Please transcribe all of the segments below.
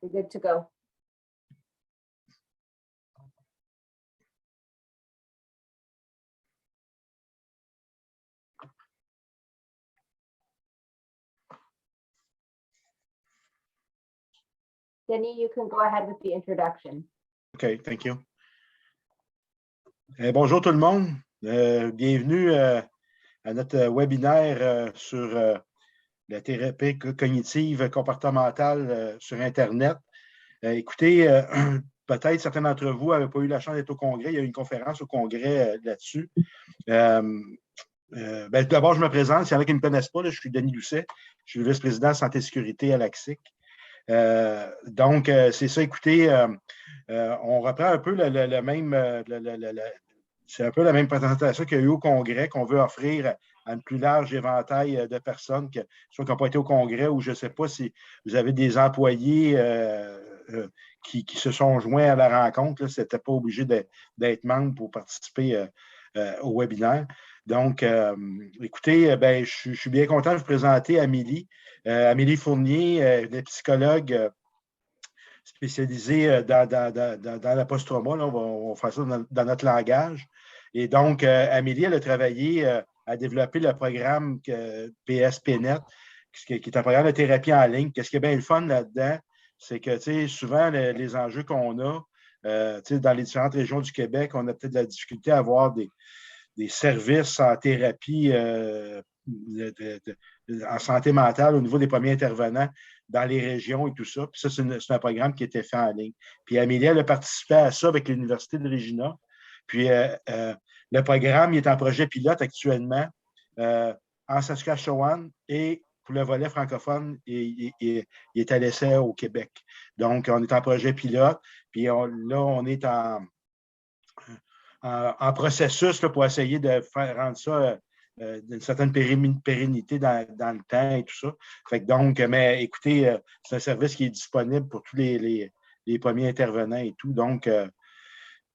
You're good to go. Denny, you can go ahead with the introduction. OK, thank you. Bonjour tout le monde. Bienvenue à notre webinaire sur la thérapie cognitive comportementale sur Internet. Écoutez, peut-être certains d'entre vous n'avaient pas eu la chance d'être au congrès. Il y a eu une conférence au congrès là-dessus. D'abord, je me présente. S'il y en a qui ne me connaissent pas, là, je suis Denis Doucet. Je suis le vice-président Santé et Sécurité à l'ACSIC. Donc, c'est ça. Écoutez, on reprend un peu le même... c'est un peu la même présentation qu'il y a eu au congrès qu'on veut offrir à un plus large éventail de personnes, soit qui n'ont pas été au congrès ou je ne sais pas si vous avez des employés qui se sont joints à la rencontre. Ce n'était pas obligé d'être membre pour participer au webinaire. Donc, écoutez, je suis bien content de vous présenter Amélie. Amélie Fournier, elle est psychologue spécialisée dans la post-trauma. On va faire ça dans notre langage. Et donc, Amélie, elle a travaillé à développer le programme PSPNet, qui est un programme de thérapie en ligne. Qu'est-ce qui est bien le fun là-dedans? C'est que, tu sais, souvent, les enjeux qu'on a, dans les différentes régions du Québec, on a peut-être de la difficulté à avoir des services en thérapie en santé mentale au niveau des premiers intervenants dans les régions et tout ça. Puis ça, c'est un programme qui était fait en ligne. Puis Amélie, elle a participé à ça avec l'Université de Regina. Puis le programme, il est en projet pilote actuellement en Saskatchewan et pour le volet francophone, il est à l'essai au Québec. Donc, on est en projet pilote. Puis là, on est en processus là, pour essayer de rendre ça d'une certaine pérennité dans le temps et tout ça. Fait que donc, mais écoutez, c'est un service qui est disponible pour tous les premiers intervenants et tout. Donc,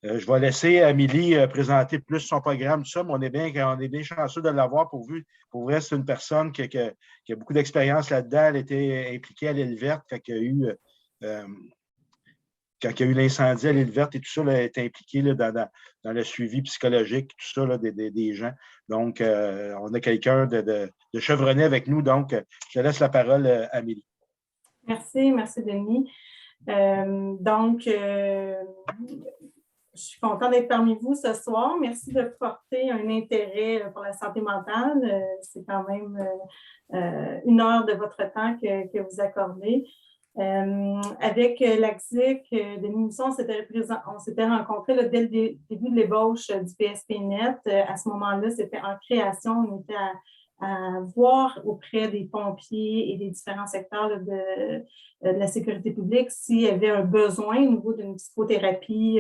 je vais laisser Amélie présenter plus son programme, tout ça, mais on est bien chanceux de l'avoir pour vrai, c'est une personne qui a beaucoup d'expérience là-dedans. Elle était impliquée à l'île verte quand il y a eu l'incendie à l'île verte et tout ça, elle a été impliquée là, dans le suivi psychologique, tout ça là, des gens. Donc, on a quelqu'un de chevronné avec nous. Donc, je laisse la parole à Amélie. Merci Denis. Je suis contente d'être parmi vous ce soir. Merci de porter un intérêt pour la santé mentale. C'est quand même 1 heure de votre temps que vous accordez. Avec l'ACSIC, Denis Mousson, on s'était rencontrés là, dès le début de l'ébauche du PSPNet. À ce moment-là, c'était en création. On était à voir auprès des pompiers et des différents secteurs là, de la sécurité publique s'il y avait un besoin au niveau d'une psychothérapie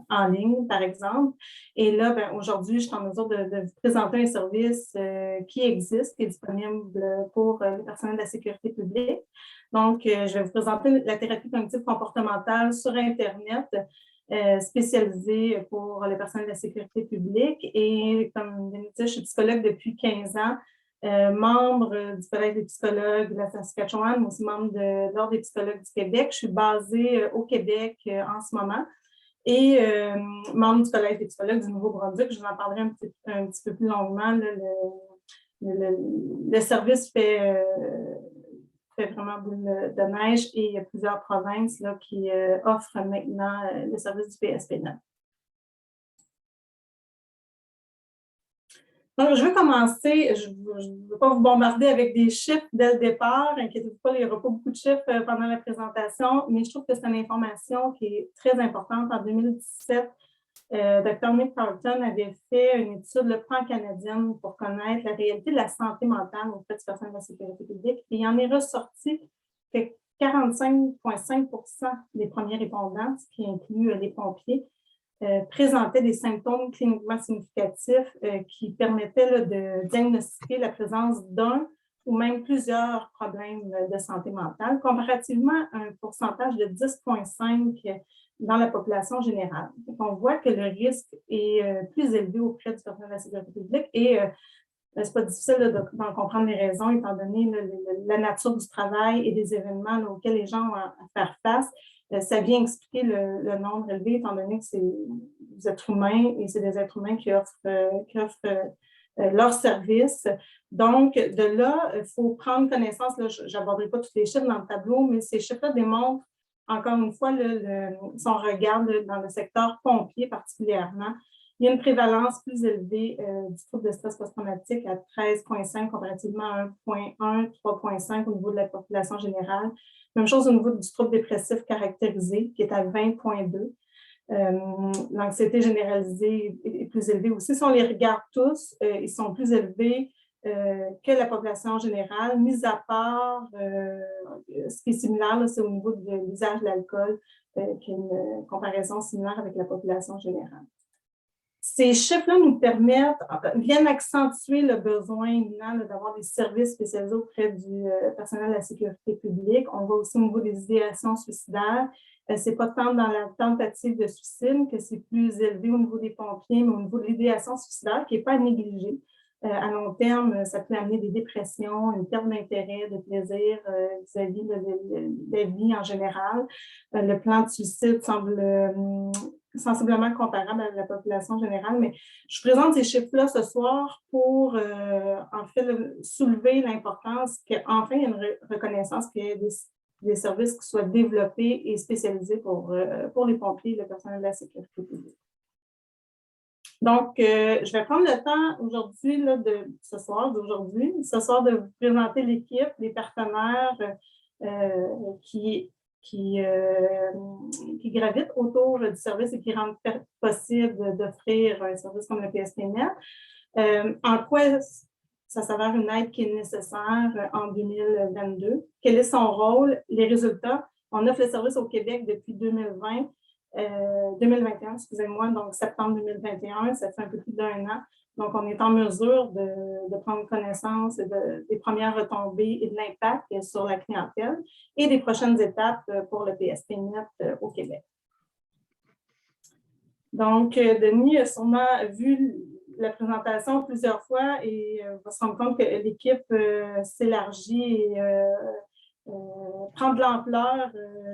en ligne, par exemple. Et là, aujourd'hui, je suis en mesure de vous présenter un service qui existe, qui est disponible pour les personnels de la sécurité publique. Donc, je vais vous présenter la thérapie cognitive comportementale sur Internet, spécialisée pour les personnels de la sécurité publique. Et comme je disais, je suis psychologue depuis 15 ans, membre du Collège des psychologues de la Saskatchewan, mais aussi membre de l'Ordre des psychologues du Québec. Je suis basée au Québec en ce moment et membre du Collège des psychologues du Nouveau-Brunswick. Je vous en parlerai un petit peu plus longuement. Là, le service fait vraiment boule de neige et il y a plusieurs provinces là, qui offrent maintenant le service du PSPNet. Donc, je vais commencer, je ne veux pas vous bombarder avec des chiffres dès le départ, inquiétez-vous pas, il n'y aura pas beaucoup de chiffres pendant la présentation, mais je trouve que c'est une information qui est très importante. En 2017, Dr. Nick Carlton avait fait une étude pan-canadienne pour connaître la réalité de la santé mentale auprès du personnel de la sécurité publique. Et il en est ressorti que 45,5% des premiers répondants, ce qui inclut les pompiers, présentaient des symptômes cliniquement significatifs qui permettaient là, de diagnostiquer la présence d'un ou même plusieurs problèmes de santé mentale, comparativement à un pourcentage de 10,5% dans la population générale. Donc, on voit que le risque est plus élevé auprès du personnel de la sécurité publique et c'est pas difficile d'en comprendre les raisons, étant donné la nature du travail et des événements auxquels les gens ont à faire face. Ça vient expliquer le nombre élevé, étant donné que c'est des êtres humains et c'est des êtres humains qui offrent leurs services. Donc, de là, il faut prendre connaissance, là, je n'aborderai pas tous les chiffres dans le tableau, mais ces chiffres-là démontrent, encore une fois, si on regarde dans le secteur pompier particulièrement, il y a une prévalence plus élevée du trouble de stress post-traumatique à 13,5 comparativement à 1,1, 3,5 au niveau de la population générale. Même chose au niveau du trouble dépressif caractérisé, qui est à 20,2. L'anxiété généralisée est plus élevée aussi. Si on les regarde tous, ils sont plus élevés que la population générale, mis à part ce qui est similaire, c'est au niveau de l'usage de l'alcool, qui est une comparaison similaire avec la population générale. Ces chiffres-là viennent accentuer le besoin imminent d'avoir des services spécialisés auprès du personnel de la sécurité publique. On voit aussi au niveau des idéations suicidaires. Ce n'est pas tant dans la tentative de suicide que c'est plus élevé au niveau des pompiers, mais au niveau de l'idéation suicidaire qui n'est pas à négliger. À long terme, ça peut amener des dépressions, une perte d'intérêt, de plaisir vis-à-vis de la vie en général. Le plan de suicide semble sensiblement comparable à la population générale, mais je présente ces chiffres-là ce soir pour en fait soulever l'importance qu'enfin il y ait une reconnaissance qu'il y ait des services qui soient développés et spécialisés pour les pompiers et le personnel de la sécurité publique. Donc, je vais prendre le temps aujourd'hui, ce soir, de vous présenter l'équipe, les partenaires qui gravitent autour du service et qui rendent possible d'offrir un service comme le PSPNet. En quoi ça s'avère une aide qui est nécessaire en 2022? Quel est son rôle? Les résultats? On offre le service au Québec depuis 2021, excusez-moi, donc septembre 2021, ça fait un peu plus d'1 an. Donc, on est en mesure de prendre connaissance des premières retombées et de l'impact sur la clientèle et des prochaines étapes pour le PSPNet au Québec. Donc, Denis a sûrement vu la présentation plusieurs fois et va se rendre compte que l'équipe s'élargit et prend de l'ampleur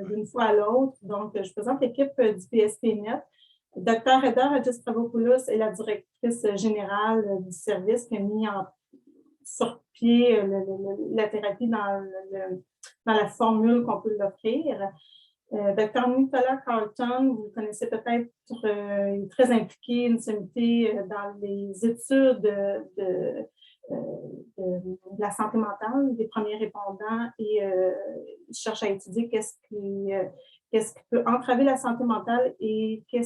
d'une fois à l'autre. Donc, je présente l'équipe du PSPNet. Dr. Eda Hadjis-Stravopoulos est la directrice générale du service qui a mis sur pied la thérapie dans la formule qu'on peut l'offrir. Dr. Nicolas Carlton, vous le connaissez peut-être, il est très impliqué, une sommité dans les études de la santé mentale des premiers répondants et cherche à étudier qu'est-ce qui peut entraver la santé mentale et quels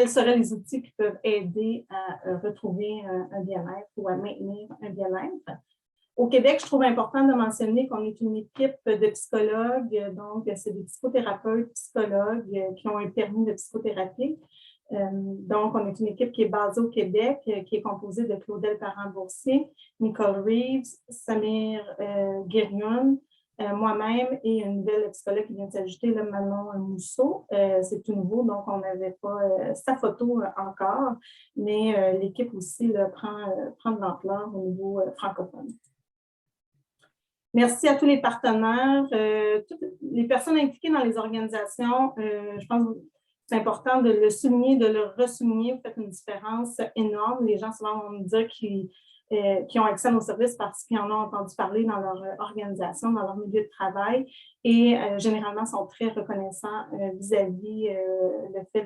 seraient les outils qui peuvent aider à retrouver un bien-être ou à maintenir un bien-être. Au Québec, je trouve important de mentionner qu'on est une équipe de psychologues, donc c'est des psychothérapeutes, psychologues qui ont un permis de psychothérapie. Donc, on est une équipe qui est basée au Québec, qui est composée de Claudel Parent-Boursier, Nicole Reeves, Samir Guérioun, moi-même et une nouvelle psychologue qui vient de s'ajouter, Manon Mousseau. C'est tout nouveau, donc on n'avait pas sa photo encore, mais l'équipe aussi prend de l'ampleur au niveau francophone. Merci à tous les partenaires, toutes les personnes impliquées dans les organisations. Je pense que c'est important de le souligner, de le ressouligner. Vous faites une différence énorme. Les gens souvent vont nous dire qu'ils ont accès à nos services parce qu'ils en ont entendu parler dans leur organisation, dans leur milieu de travail et généralement sont très reconnaissants vis-à-vis le fait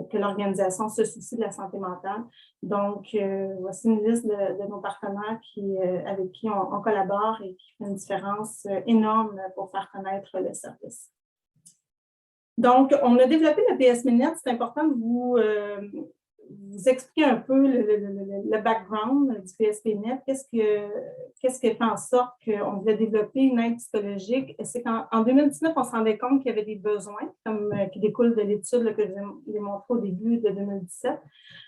que l'organisation se soucie de la santé mentale. Donc, voici une liste de nos partenaires avec qui on collabore et qui fait une différence énorme pour faire connaître le service. Donc, on a développé le PSPNet. C'est important de vous expliquer un peu le background du PSPNet. Qu'est-ce qui fait en sorte qu'on voulait développer une aide psychologique? C'est qu'en 2019, on se rendait compte qu'il y avait des besoins qui découlent de l'étude que je vous ai montrée au début de 2017.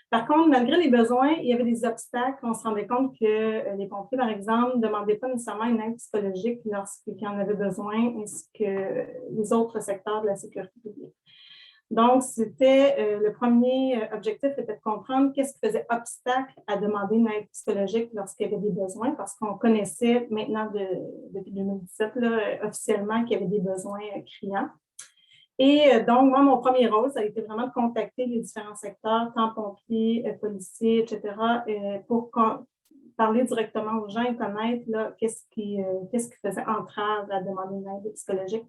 Par contre, malgré les besoins, il y avait des obstacles. On se rendait compte que les pompiers, par exemple, ne demandaient pas nécessairement une aide psychologique lorsqu'ils en avaient besoin, ainsi que les autres secteurs de la sécurité publique. Donc, le premier objectif était de comprendre qu'est-ce qui faisait obstacle à demander une aide psychologique lorsqu'il y avait des besoins, parce qu'on connaissait maintenant depuis 2017 là, officiellement qu'il y avait des besoins criants. Et donc, moi, mon premier rôle, ça a été vraiment de contacter les différents secteurs, tant pompiers, policiers, etc., pour parler directement aux gens et connaître qu'est-ce qui faisait entrave à demander une aide psychologique.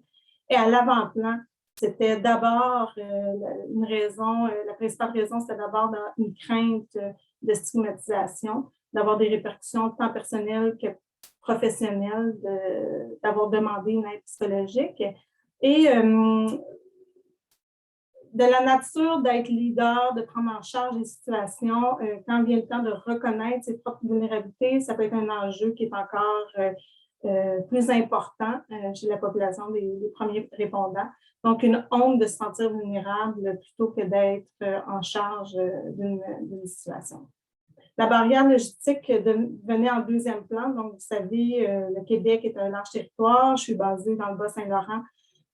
Et à l'avant-plan, c'était d'abord une raison, la principale raison, c'était d'abord une crainte de stigmatisation, d'avoir des répercussions tant personnelles que professionnelles, d'avoir demandé une aide psychologique. Et de la nature d'être leader, de prendre en charge les situations, quand vient le temps de reconnaître ses propres vulnérabilités, ça peut être un enjeu qui est encore plus important chez la population des premiers répondants. Donc, une honte de se sentir vulnérable plutôt que d'être en charge d'une situation. La barrière logistique venait en deuxième plan. Donc, vous savez, le Québec est un large territoire. Je suis basée dans le Bas-Saint-Laurent.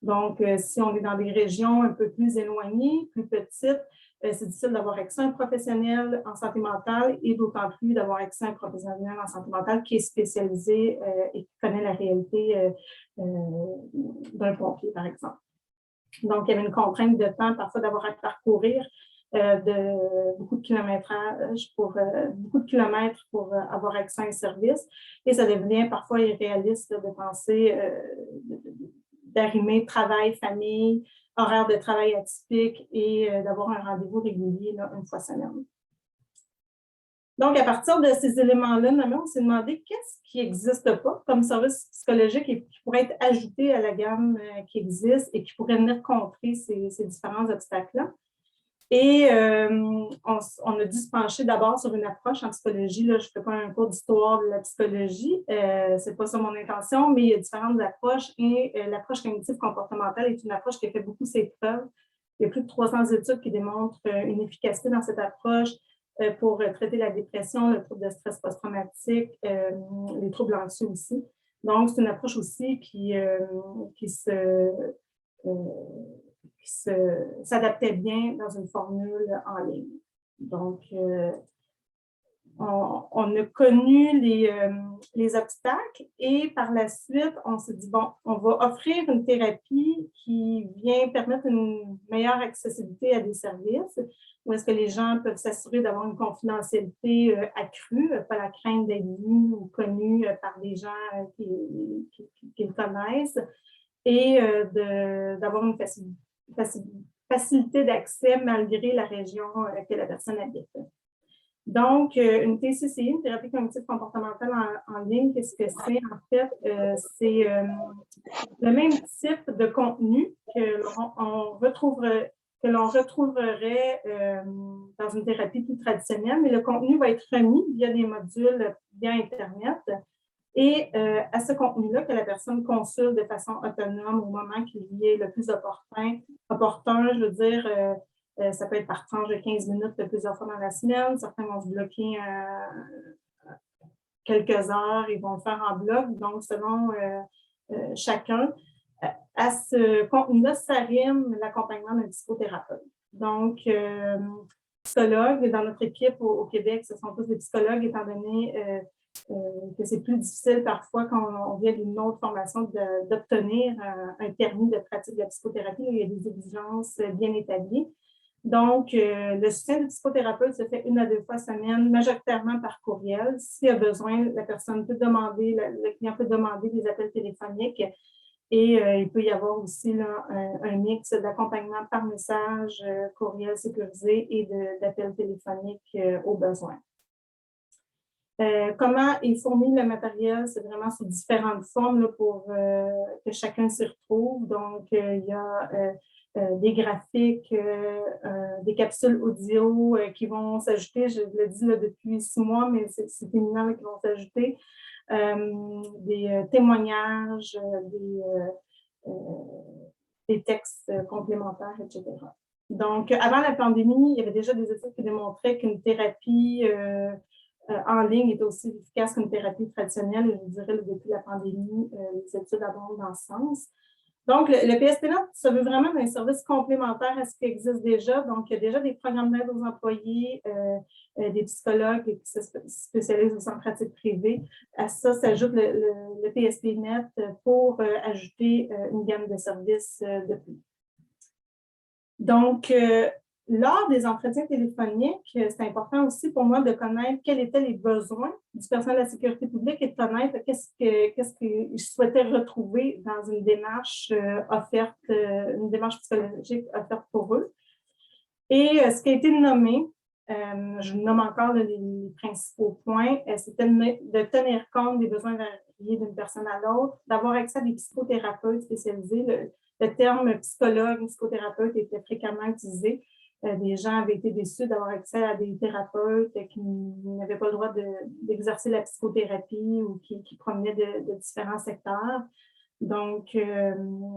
Donc, si on est dans des régions un peu plus éloignées, plus petites, c'est difficile d'avoir accès à un professionnel en santé mentale et d'autant plus d'avoir accès à un professionnel en santé mentale qui est spécialisé et qui connaît la réalité d'un pompier, par exemple. Donc, il y avait une contrainte de temps, parfois d'avoir à parcourir de beaucoup de kilomètres pour avoir accès à un service. Et ça devient parfois irréaliste de penser d'arrimer travail, famille, horaire de travail atypique et d'avoir un rendez-vous régulier une fois semaine. Donc, à partir de ces éléments-là, on s'est demandé qu'est-ce qui n'existe pas comme service psychologique et qui pourrait être ajouté à la gamme qui existe et qui pourrait venir contrer ces différents obstacles-là. Et on a dû se pencher d'abord sur une approche en psychologie. Là, je ne fais pas un cours d'histoire de la psychologie, ce n'est pas ça mon intention, mais il y a différentes approches et l'approche cognitive comportementale est une approche qui a fait beaucoup ses preuves. Il y a plus de 300 études qui démontrent une efficacité dans cette approche pour traiter la dépression, le trouble de stress post-traumatique, les troubles anxieux aussi. Donc, c'est une approche aussi qui s'adaptait bien dans une formule en ligne. Donc, on a connu les obstacles et par la suite, on s'est dit, bon, on va offrir une thérapie qui vient permettre une meilleure accessibilité à des services où est-ce que les gens peuvent s'assurer d'avoir une confidentialité accrue, pas la crainte d'être vus ou connus par des gens qui le connaissent et d'avoir une facilité d'accès malgré la région que la personne habite. Donc, une TCCI, une thérapie cognitive comportementale en ligne, qu'est-ce que c'est? En fait, c'est le même type de contenu que l'on retrouverait dans une thérapie plus traditionnelle, mais le contenu va être remis via des modules via Internet. Et à ce contenu-là, que la personne consulte de façon autonome au moment qui lui est le plus opportun, je veux dire, ça peut être par tranche de 15 minutes de plusieurs fois dans la semaine. Certains vont se bloquer quelques heures, ils vont le faire en bloc. Donc, selon chacun, à ce contenu-là s'arrime l'accompagnement d'un psychothérapeute. Donc, psychologues, dans notre équipe au Québec, ce sont tous des psychologues, étant donné que c'est plus difficile parfois quand on vient d'une autre formation d'obtenir un permis de pratique de la psychothérapie. Il y a des exigences bien établies. Donc, le soutien du psychothérapeute se fait 1 à 2 fois semaine, majoritairement par courriel. S'il y a besoin, la personne peut demander, le client peut demander des appels téléphoniques et il peut y avoir aussi là, un mix d'accompagnement par message, courriel sécurisé et d'appels téléphoniques aux besoins. Comment est fourni le matériel? C'est vraiment sous différentes formes là, pour que chacun s'y retrouve. Donc, il y a des graphiques, des capsules audio qui vont s'ajouter. Je le dis là, depuis 6 mois, mais c'est éminent là, qui vont s'ajouter. Des témoignages, des textes complémentaires, etc. Donc, avant la pandémie, il y avait déjà des études qui démontraient qu'une thérapie en ligne est aussi efficace qu'une thérapie traditionnelle. Je dirais, depuis la pandémie, les études abondent dans ce sens. Donc, le PSP-Net se veut vraiment un service complémentaire à ce qui existe déjà. Donc, il y a déjà des programmes d'aide aux employés, des psychologues qui se spécialisent en pratique privée. À ça s'ajoute le PSP-Net pour ajouter une gamme de services de plus. Donc, lors des entretiens téléphoniques, c'est important aussi pour moi de connaître quels étaient les besoins du personnel de la sécurité publique et de connaître qu'est-ce qu'ils souhaitaient retrouver dans une démarche offerte, une démarche psychologique offerte pour eux. Et ce qui a été nommé, je nomme encore les principaux points, c'était de tenir compte des besoins variés d'une personne à l'autre, d'avoir accès à des psychothérapeutes spécialisés. Le terme psychologue, psychothérapeute était fréquemment utilisé. Des gens avaient été déçus d'avoir accès à des thérapeutes qui n'avaient pas le droit d'exercer la psychothérapie ou qui provenaient de différents secteurs. Donc, de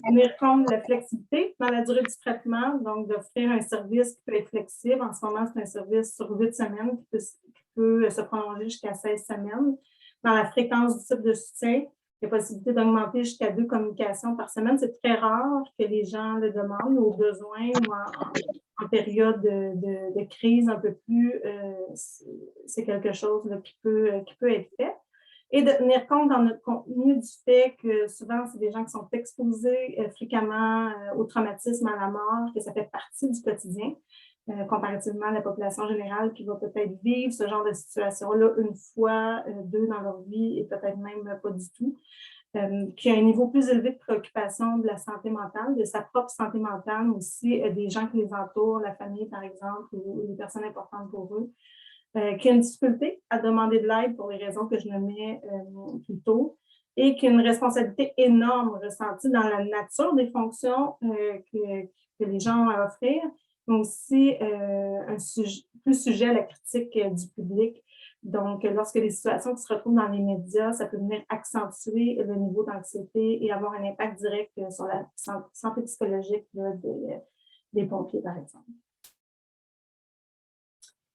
tenir compte de la flexibilité dans la durée du traitement, donc d'offrir un service qui peut être flexible. En ce moment, c'est un service sur 8 semaines qui peut se prolonger jusqu'à 16 semaines. Dans la fréquence du type de soutien, il y a possibilité d'augmenter jusqu'à 2 communications par semaine. C'est très rare que les gens le demandent au besoin ou en période de crise un peu plus. C'est quelque chose là, qui peut être fait. Et de tenir compte dans notre contenu du fait que souvent, c'est des gens qui sont exposés fréquemment au traumatisme, à la mort, que ça fait partie du quotidien, comparativement à la population générale qui va peut-être vivre ce genre de situation-là une fois, deux dans leur vie et peut-être même pas du tout, qui a un niveau plus élevé de préoccupation de la santé mentale, de sa propre santé mentale, mais aussi des gens qui les entourent, la famille par exemple, ou les personnes importantes pour eux. Qui a une difficulté à demander de l'aide pour les raisons que je nommais plus tôt et qui a une responsabilité énorme ressentie dans la nature des fonctions que les gens ont à offrir, mais aussi plus sujet à la critique du public. Donc, lorsque les situations qui se retrouvent dans les médias, ça peut venir accentuer le niveau d'anxiété et avoir un impact direct sur la santé psychologique là, des pompiers, par exemple.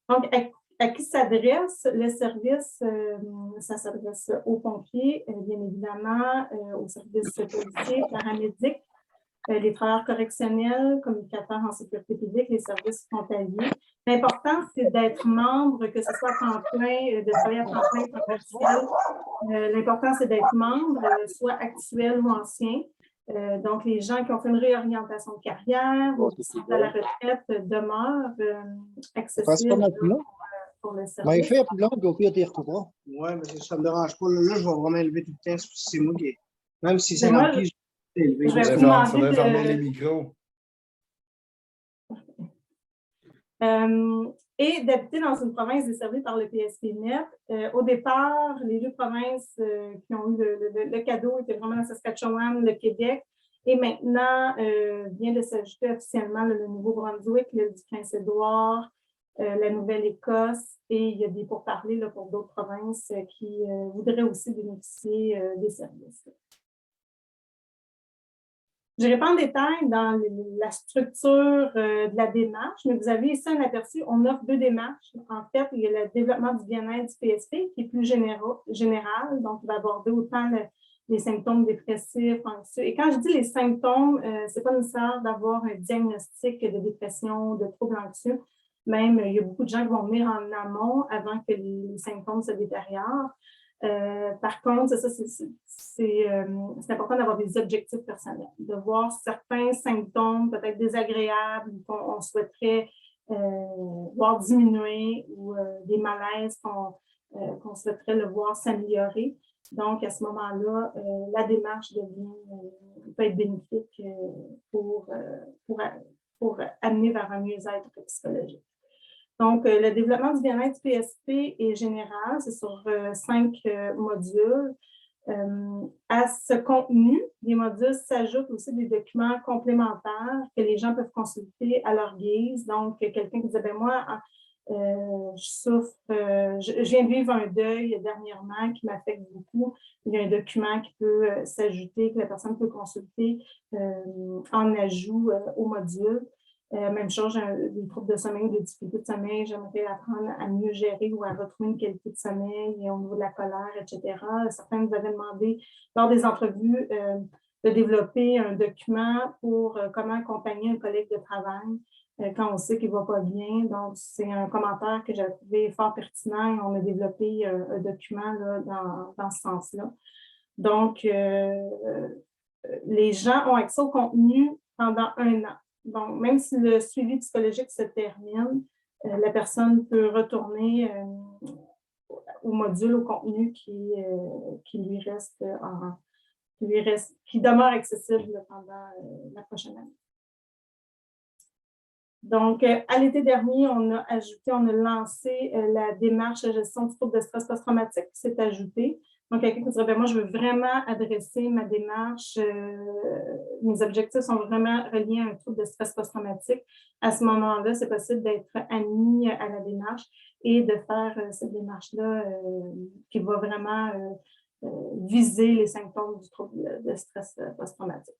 Donc, à qui s'adresse le service? Ça s'adresse aux pompiers, bien évidemment, aux services policiers, paramédics, les travailleurs correctionnels, communicateurs en sécurité publique, les services frontaliers. L'important, c'est d'être membre, que ce soit à temps plein, de travailler à temps plein, temps partiel. L'important, c'est d'être membre, soit actuel ou ancien. Donc, les gens qui ont fait une réorientation de carrière ou qui sont à la retraite demeurent accessibles pour le service. Mais fait plus longue, au pire, tu retrouveras. Oui, mais ça ne me dérange pas. Là, je vais vraiment élever tout le temps. C'est moi qui. Même si c'est rempli, je vais élever. Je vais vous demander de fermer les micros. Et d'habiter dans une province desservie par le PSP-Net. Au départ, les deux provinces qui ont eu le cadeau étaient vraiment la Saskatchewan, le Québec. Et maintenant, vient de s'ajouter officiellement le Nouveau-Brunswick, l'île du Prince-Édouard, la Nouvelle-Écosse, et il y a des pourparlers là, pour d'autres provinces qui voudraient aussi bénéficier des services. Je n'irai pas en détail dans la structure de la démarche, mais vous avez ici un aperçu. On offre deux démarches. En fait, il y a le développement du bien-être du PSP qui est plus général, donc il va aborder autant les symptômes dépressifs, anxieux. Et quand je dis les symptômes, ce n'est pas nécessaire d'avoir un diagnostic de dépression, de troubles anxieux. Même, il y a beaucoup de gens qui vont venir en amont avant que les symptômes se détériorent. Par contre, c'est important d'avoir des objectifs personnels, de voir certains symptômes peut-être désagréables qu'on souhaiterait voir diminuer ou des malaises qu'on souhaiterait le voir s'améliorer. Donc, à ce moment-là, la démarche peut être bénéfique pour amener vers un mieux-être psychologique. Donc, le développement du bien-être du PSP est général, c'est sur 5 modules. À ce contenu, des modules s'ajoutent aussi des documents complémentaires que les gens peuvent consulter à leur guise. Donc, quelqu'un qui disait, ben moi, je souffre, je viens de vivre un deuil dernièrement qui m'affecte beaucoup. Il y a un document qui peut s'ajouter, que la personne peut consulter en ajout au module. Même chose, j'ai des troubles de sommeil, des difficultés de sommeil, j'aimerais apprendre à mieux gérer ou à retrouver une qualité de sommeil au niveau de la colère, etc. Certains nous avaient demandé, lors des entrevues, de développer un document pour comment accompagner un collègue de travail quand on sait qu'il ne va pas bien. Donc, c'est un commentaire que j'ai trouvé fort pertinent et on a développé un document là, dans ce sens-là. Donc, les gens ont accès au contenu pendant 1 an. Donc, même si le suivi psychologique se termine, la personne peut retourner au module, au contenu qui lui reste qui demeure accessible pendant la prochaine année. Donc, à l'été dernier, on a lancé la démarche de gestion du trouble de stress post-traumatique qui s'est ajoutée. Donc, quelqu'un qui dirait, moi, je veux vraiment adresser ma démarche, mes objectifs sont vraiment reliés à un trouble de stress post-traumatique. À ce moment-là, c'est possible d'être admis à la démarche et de faire cette démarche-là qui va vraiment viser les symptômes du trouble de stress post-traumatique.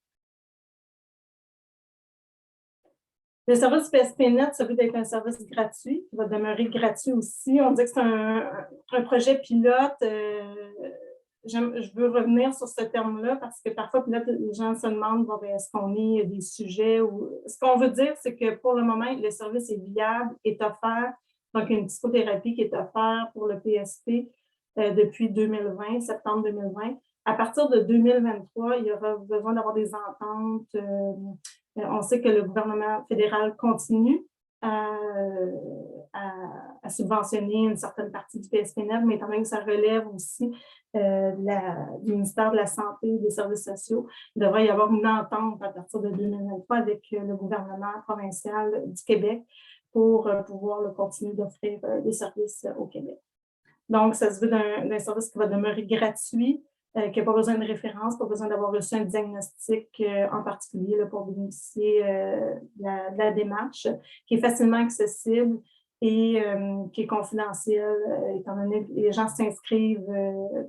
Le service PSPNet, ça veut être un service gratuit, qui va demeurer gratuit aussi. On dit que c'est un projet pilote. Je veux revenir sur ce terme-là parce que parfois, les gens se demandent bon, est-ce qu'on est des sujets ou. Ce qu'on veut dire, c'est que pour le moment, le service est viable, est offert. Donc, une psychothérapie qui est offerte pour le PSP depuis 2020, septembre 2020. À partir de 2023, il y aura besoin d'avoir des ententes. On sait que le gouvernement fédéral continue à subventionner une certaine partie du PSPNet, mais étant donné que ça relève aussi du ministère de la Santé et des Services sociaux, il devrait y avoir une entente à partir de 2023 avec le gouvernement provincial du Québec pour pouvoir continuer d'offrir des services au Québec. Donc, ça se veut d'un service qui va demeurer gratuit, qui n'a pas besoin de référence, pas besoin d'avoir reçu un diagnostic en particulier là, pour bénéficier de la démarche, qui est facilement accessible et qui est confidentielle, étant donné que les gens s'inscrivent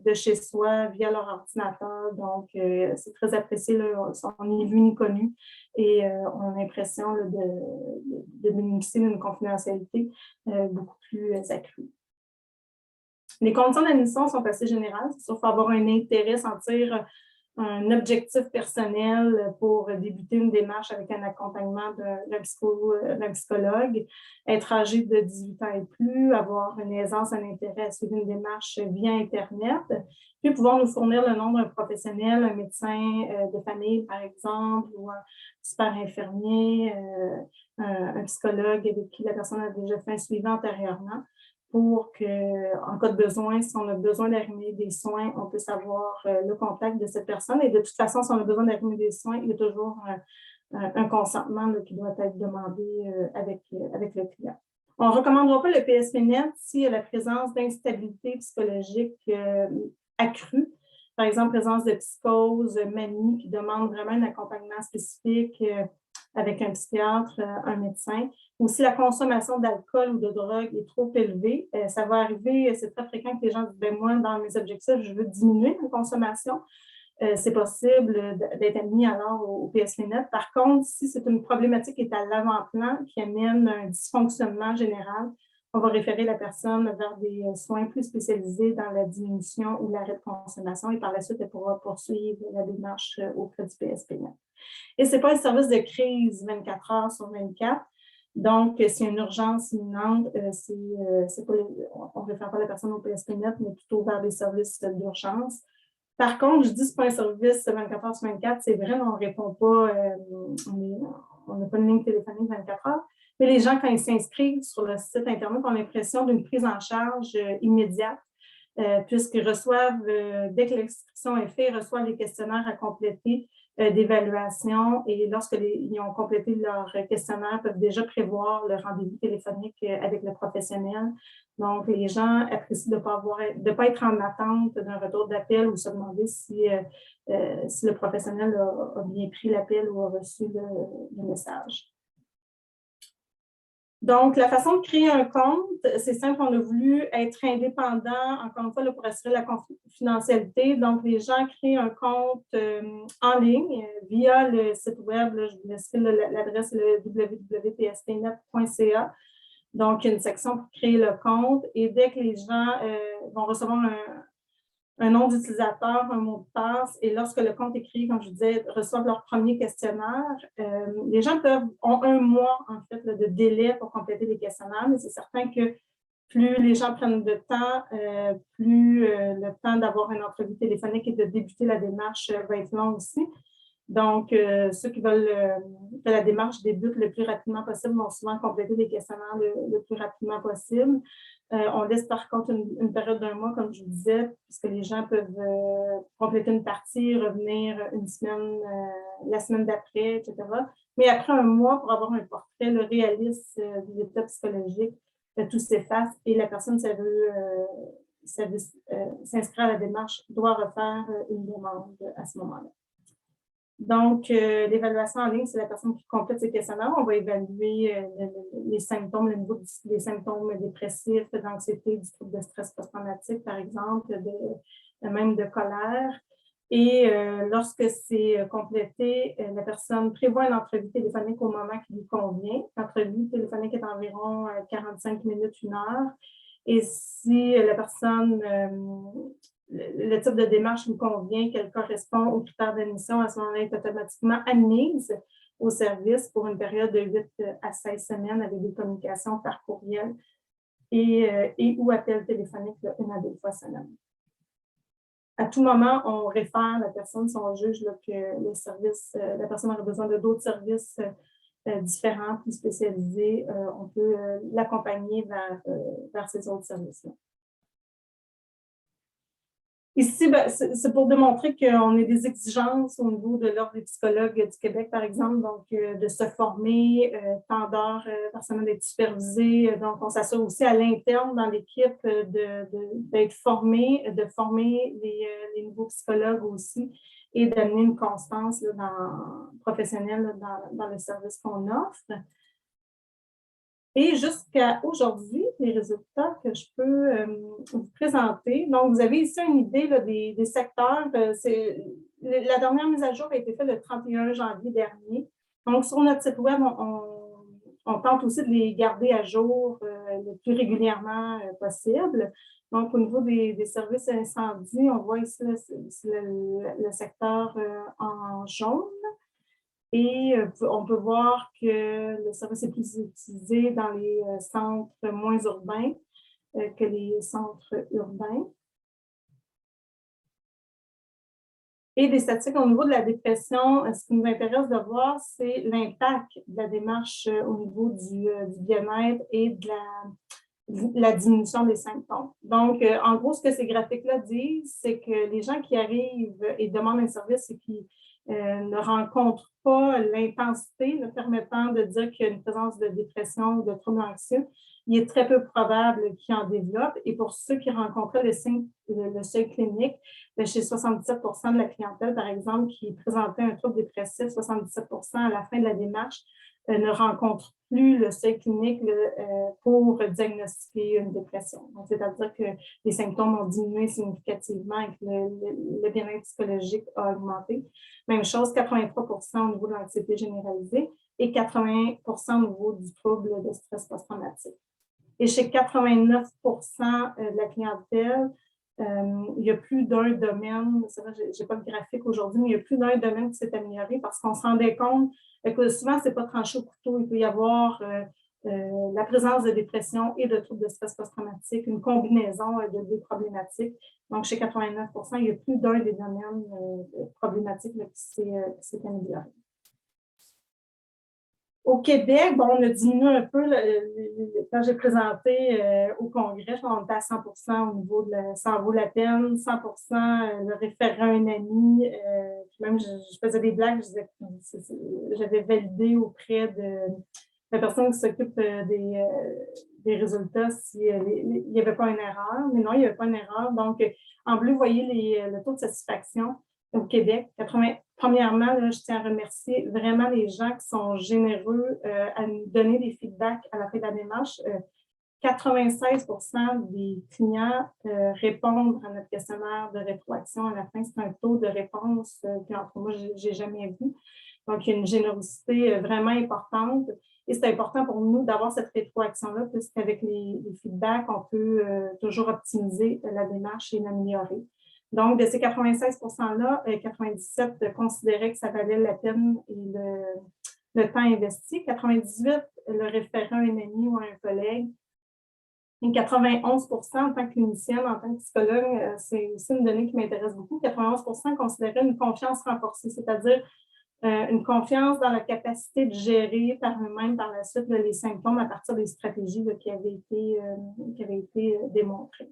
de chez soi via leur ordinateur. Donc, c'est très apprécié. Là, on n'est vu ni connu et on a l'impression de bénéficier d'une confidentialité beaucoup plus accrue. Les conditions d'admission sont assez générales. C'est sûr qu'il faut avoir un intérêt, sentir un objectif personnel pour débuter une démarche avec un accompagnement d'un psychologue, être âgé de 18 ans et plus, avoir une aisance, un intérêt à suivre une démarche via Internet, puis pouvoir nous fournir le nom d'un professionnel, un médecin de famille, par exemple, ou un super infirmier, un psychologue avec qui la personne a déjà fait un suivi antérieurement, pour qu'en cas de besoin, si on a besoin d'arrimer des soins, on puisse avoir le contact de cette personne. Et de toute façon, si on a besoin d'arrimer des soins, il y a toujours un consentement là, qui doit être demandé avec le client. On ne recommandera pas le PSPNet s'il y a la présence d'instabilité psychologique accrue. Par exemple, présence de psychose, manie, qui demande vraiment un accompagnement spécifique avec un psychiatre, un médecin. Aussi, la consommation d'alcool ou de drogue est trop élevée. Ça va arriver, c'est très fréquent que les gens disent ben, moi, dans mes objectifs, je veux diminuer ma consommation. C'est possible d'être admis alors au PSPNet. Par contre, si c'est une problématique qui est à l'avant-plan, qui amène un dysfonctionnement général, on va référer la personne vers des soins plus spécialisés dans la diminution ou l'arrêt de consommation et par la suite, elle pourra poursuivre la démarche auprès du PSPNet. Et ce n'est pas un service de crise 24 heures sur 24. Donc, s'il y a une urgence imminente, on ne réfère pas la personne au PSPNet, mais plutôt vers des services d'urgence. Par contre, je dis que ce n'est pas un service 24 heures sur 24, c'est vrai, on ne répond pas, on n'a pas de ligne téléphonique 24 heures, mais les gens, quand ils s'inscrivent sur le site Internet, ont l'impression d'une prise en charge immédiate, puisqu'ils reçoivent, dès que l'inscription est faite, ils reçoivent les questionnaires à compléter d'évaluation et lorsqu'ils ont complété leur questionnaire, peuvent déjà prévoir le rendez-vous téléphonique avec le professionnel. Donc, les gens apprécient de ne pas être en attente d'un retour d'appel ou se demander si le professionnel a bien pris l'appel ou a reçu le message. Donc, la façon de créer un compte, c'est simple, on a voulu être indépendant, encore une fois, là, pour assurer la confidentialité. Donc, les gens créent un compte en ligne via le site web, là, je vous laisserai l'adresse www.pspnet.ca. Donc, il y a une section pour créer le compte et dès que les gens vont recevoir un nom d'utilisateur, un mot de passe, et lorsque le compte est créé, comme je disais, reçoivent leur premier questionnaire, les gens ont un mois, en fait, là, de délai pour compléter les questionnaires, mais c'est certain que plus les gens prennent de temps, plus le temps d'avoir une entrevue téléphonique et de débuter la démarche va être long aussi. Donc, ceux qui veulent que la démarche débute le plus rapidement possible vont souvent compléter les questionnaires le plus rapidement possible. On laisse par contre une période d'un mois, comme je vous disais, puisque les gens peuvent compléter une partie, revenir une semaine, la semaine d'après, etc. Mais après un mois, pour avoir un portrait réaliste des états psychologiques, tout s'efface et la personne, si elle veut s'inscrire à la démarche, doit refaire une demande à ce moment-là. Donc, l'évaluation en ligne, c'est la personne qui complète ces questionnaires. On va évaluer les symptômes, le niveau des symptômes dépressifs, d'anxiété, du trouble de stress post-traumatique, par exemple, même de colère. Et lorsque c'est complété, la personne prévoit une entrevue téléphonique au moment qui lui convient. L'entrevue téléphonique est environ 45 minutes, 1 heure. Et si la personne le type de démarche nous convient, qu'elle correspond aux critères d'admission, à ce moment-là, elle est automatiquement admise au service pour une période de 8 à 16 semaines avec des communications par courriel et ou appel téléphonique 1 à 2 fois semaine. À tout moment, on réfère la personne si on juge là, que le service, la personne aurait besoin de d'autres services différents, plus spécialisés. On peut l'accompagner vers ces autres services-là. Ici, ben, c'est pour démontrer qu'on a des exigences au niveau de l'Ordre des psychologues du Québec, par exemple, donc de se former, tant d'heures par semaine d'être supervisé. Donc, on s'assure aussi à l'interne dans l'équipe d'être formé, de former les nouveaux psychologues aussi et d'amener une constance là, professionnelle dans le service qu'on offre. Et jusqu'à aujourd'hui, les résultats que je peux vous présenter. Donc, vous avez ici une idée là, des secteurs. La dernière mise à jour a été faite le 31 janvier dernier. Donc, sur notre site web, on tente aussi de les garder à jour le plus régulièrement possible. Donc, au niveau des services incendie, on voit ici le secteur en jaune. Et on peut voir que le service est plus utilisé dans les centres moins urbains que les centres urbains. Et des statistiques au niveau de la dépression, ce qui nous intéresse de voir, c'est l'impact de la démarche au niveau du bien-être et de la diminution des symptômes. Donc, en gros, ce que ces graphiques-là disent, c'est que les gens qui arrivent et demandent un service et qui ne rencontrent pas l'intensité permettant de dire qu'il y a une présence de dépression ou de troubles anxieux, il est très peu probable qu'ils en développent. Et pour ceux qui rencontraient le seuil clinique, chez 77 de la clientèle, par exemple, qui présentait un trouble dépressif, 77 à la fin de la démarche ne rencontrent plus le seuil clinique pour diagnostiquer une dépression. Donc, c'est-à-dire que les symptômes ont diminué significativement et que le bien-être psychologique a augmenté. Même chose, 83 au niveau de l'anxiété généralisée et 80 au niveau du trouble de stress post-traumatique. Et chez 89 de la clientèle, il y a plus d'un domaine, c'est vrai, je n'ai pas de graphique aujourd'hui, mais il y a plus d'un domaine qui s'est amélioré parce qu'on se rendait compte que souvent, ce n'est pas tranché au couteau. Il peut y avoir la présence de dépression et de troubles de stress post-traumatique, une combinaison de deux problématiques. Donc, chez 89 il y a plus d'un des domaines problématiques qui s'est amélioré. Au Québec, bon, on a diminué un peu, quand j'ai présenté au Congrès, on était à 100 au niveau de ça en vaut la peine, 100 le référent à un ami. Puis même, je faisais des blagues, je disais que j'avais validé auprès de la personne qui s'occupe des résultats s'il n'y avait pas une erreur. Mais non, il n'y avait pas une erreur. Donc, en bleu, vous voyez le taux de satisfaction. au Québec. Premièrement, là, je tiens à remercier vraiment les gens qui sont généreux à nous donner des feedbacks à la fin de la démarche. 96% des clients répondent à notre questionnaire de rétroaction à la fin. C'est un taux de réponse que, entre moi, je n'ai jamais vu. Donc, il y a une générosité vraiment importante. Et c'est important pour nous d'avoir cette rétroaction-là, puisqu'avec les feedbacks, on peut toujours optimiser la démarche et l'améliorer. Donc, de ces 96%-là, 97 considéraient que ça valait la peine et le temps investi. 98 le référaient à un ami ou à un collègue. Et 91% en tant que clinicienne, en tant que psychologue, c'est aussi une donnée qui m'intéresse beaucoup. 91% considéraient une confiance renforcée, c'est-à-dire une confiance dans la capacité de gérer par eux-mêmes par la suite les symptômes à partir des stratégies qui avaient été démontrées.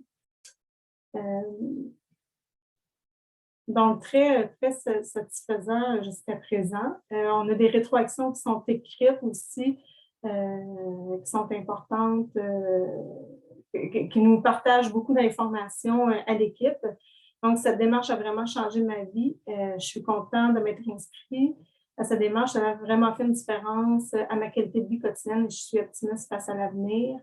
Donc, très satisfaisant jusqu'à présent. On a des rétroactions qui sont écrites aussi, qui sont importantes, qui nous partagent beaucoup d'informations à l'équipe. Donc, cette démarche a vraiment changé ma vie. Je suis contente de m'être inscrite à cette démarche. Ça a vraiment fait une différence à ma qualité de vie quotidienne et je suis optimiste face à l'avenir.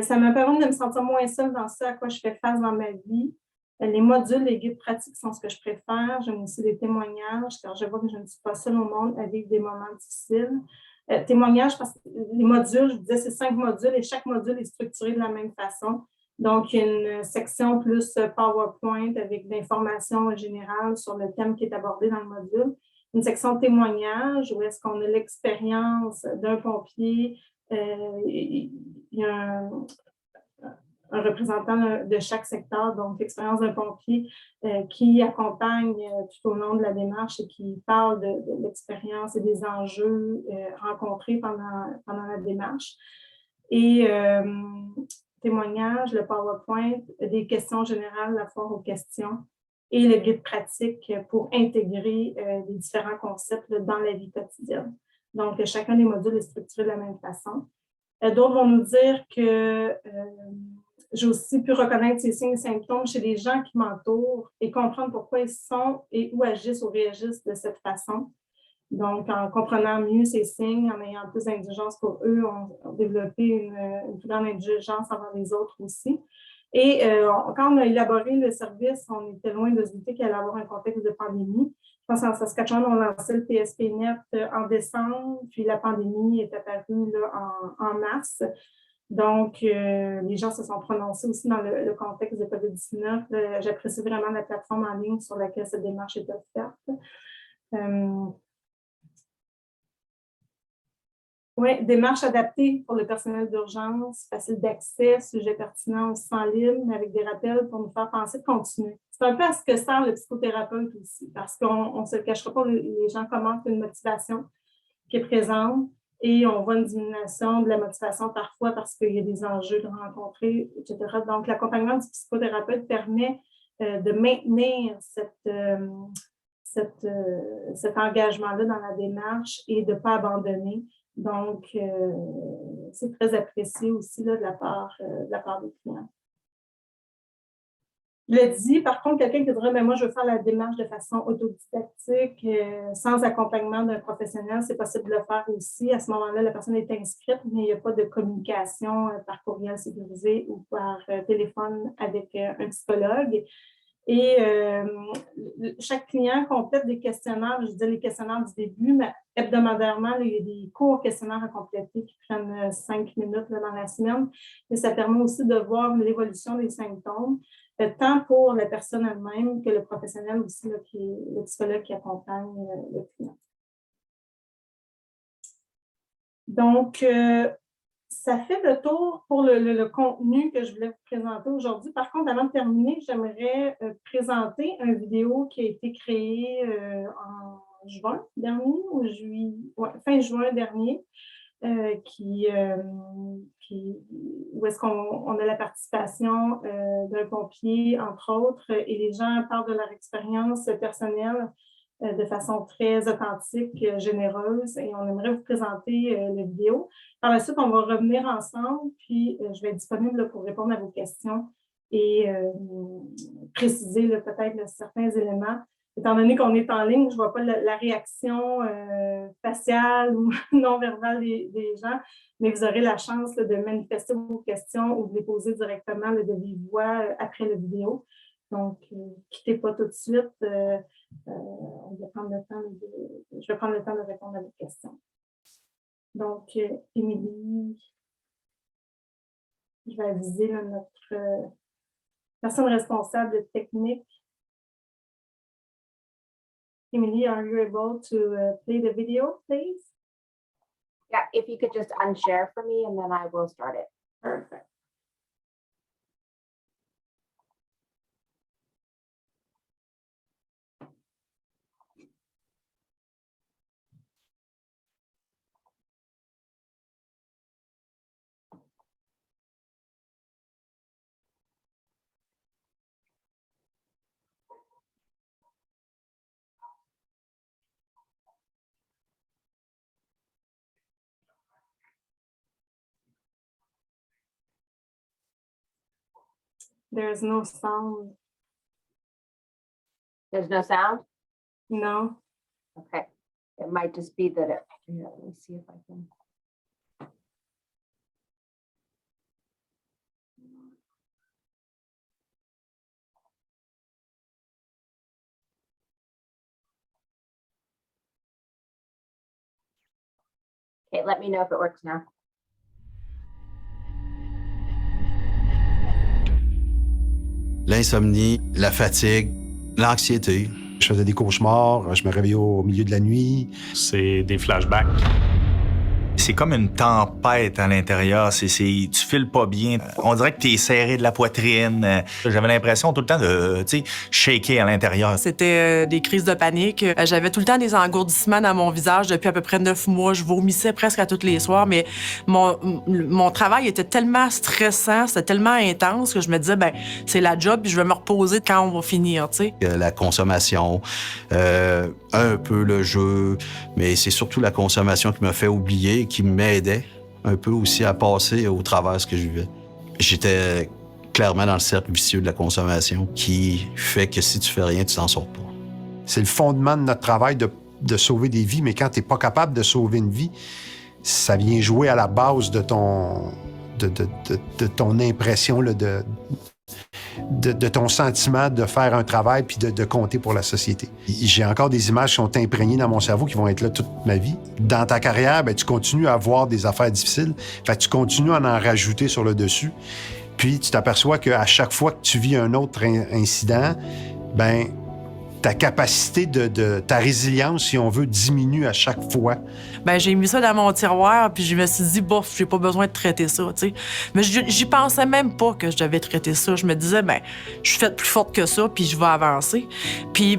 Ça m'a permis de me sentir moins seule dans ce à quoi je fais face dans ma vie. Les modules, les guides pratiques sont ce que je préfère. J'aime aussi les témoignages, car je vois que je ne suis pas seule au monde à vivre des moments difficiles. Témoignages, parce que les modules, je vous disais, c'est 5 modules et chaque module est structuré de la même façon. Donc, il y a une section plus PowerPoint avec des informations générales sur le thème qui est abordé dans le module. Une section témoignages où est-ce qu'on a l'expérience d'un pompier. Il y a un représentant de chaque secteur, donc l'expérience d'un pompier qui accompagne tout au long de la démarche et qui parle de l'expérience et des enjeux rencontrés pendant la démarche. Et témoignages, le PowerPoint, des questions générales, la foire aux questions et le guide pratique pour intégrer les différents concepts dans la vie quotidienne. Donc, chacun des modules est structuré de la même façon. D'autres vont nous dire que j'ai aussi pu reconnaître ces signes et symptômes chez les gens qui m'entourent et comprendre pourquoi ils sont et où agissent ou réagissent de cette façon. Donc, en comprenant mieux ces signes, en ayant plus d'indulgence pour eux, on a développé une plus grande indulgence envers les autres aussi. Et quand on a élaboré le service, on était loin de se douter qu'il allait avoir un contexte de pandémie. Je pense qu'en Saskatchewan, on lançait le PSP-Net en décembre, puis la pandémie est apparue là, en mars. Donc, les gens se sont prononcés aussi dans le contexte de COVID-19. J'apprécie vraiment la plateforme en ligne sur laquelle cette démarche est offerte. Oui, démarche adaptée pour le personnel d'urgence, facile d'accès, sujet pertinent aussi en ligne, avec des rappels pour nous faire penser de continuer. C'est un peu à ce que sert le psychothérapeute aussi, parce qu'on ne se le cachera pas, les gens commentent une motivation qui est présente et on voit une diminution de la motivation parfois parce qu'il y a des enjeux de rencontrer, etc. Donc, l'accompagnement du psychothérapeute permet de maintenir cet engagement-là dans la démarche et de ne pas abandonner. Donc, c'est très apprécié aussi là, de la part des clients. Je le dis, par contre, quelqu'un qui dirait, mais moi, je veux faire la démarche de façon autodidactique, sans accompagnement d'un professionnel, c'est possible de le faire aussi. À ce moment-là, la personne est inscrite, mais il n'y a pas de communication par courriel sécurisé ou par téléphone avec un psychologue. Et chaque client complète des questionnaires, je dis les questionnaires du début, mais hebdomadairement, là, il y a des courts questionnaires à compléter qui prennent 5 minutes là, dans la semaine. Et ça permet aussi de voir l'évolution des symptômes, tant pour la personne elle-même que le professionnel aussi, là, qui est le psychologue qui accompagne le client. Donc, ça fait le tour pour le contenu que je voulais vous présenter aujourd'hui. Par contre, avant de terminer, j'aimerais présenter une vidéo qui a été créée en juin dernier, ou fin juin dernier, où est-ce qu'on a la participation d'un pompier, entre autres, et les gens parlent de leur expérience personnelle de façon très authentique, généreuse, et on aimerait vous présenter la vidéo. Par la suite, on va revenir ensemble, puis je vais être disponible pour répondre à vos questions et préciser peut-être certains éléments étant donné qu'on est en ligne, je ne vois pas la réaction faciale ou non verbale des gens, mais vous aurez la chance de manifester vos questions ou de les poser directement de vive voix après la vidéo. Donc, ne quittez pas tout de suite. On va prendre le temps je vais prendre le temps de répondre à vos questions. Donc, Émilie, je vais aviser notre personne responsable technique. Emily, are you able to play the video, please? Yeah, if you could just unshare for me and then I will start it. Perfect. There's no sound. There's no sound? No. Okay. It might just be that here, let me see if I can. Okay, let me know if it works now. L'insomnie, la fatigue, l'anxiété. Je faisais des cauchemars, je me réveillais au milieu de la nuit. C'est des flashbacks. C'est comme une tempête à l'intérieur. Tu files pas bien. On dirait que t'es serré de la poitrine. J'avais l'impression tout le temps de, shaker à l'intérieur. C'était des crises de panique. J'avais tout le temps des engourdissements dans mon visage depuis à peu près 9 mois. Je vomissais presque à tous les soirs, mais mon travail était tellement stressant, c'était tellement intense que je me disais, c'est la job, puis je vais me reposer quand on va finir, tu sais. La consommation, un peu le jeu, mais c'est surtout la consommation qui m'a fait oublier, qui m'aidait un peu aussi à passer au travers de ce que je vivais. J'étais clairement dans le cercle vicieux de la consommation qui fait que si tu fais rien, tu t'en sors pas. C'est le fondement de notre travail de sauver des vies, mais quand tu n'es pas capable de sauver une vie, ça vient jouer à la base de ton impression, là, de ton sentiment de faire un travail puis de compter pour la société. J'ai encore des images qui sont imprégnées dans mon cerveau qui vont être là toute ma vie. Dans ta carrière, tu continues à avoir des affaires difficiles, fait que tu continues à en rajouter sur le dessus, puis tu t'aperçois qu'à chaque fois que tu vis un autre incident, ta capacité ta résilience, si on veut, diminue à chaque fois. J'ai mis ça dans mon tiroir, puis je me suis dit, bof, j'ai pas besoin de traiter ça, tu sais. Mais j'y pensais même pas que je devais traiter ça. Je me disais, je suis faite plus forte que ça, puis je vais avancer. Puis,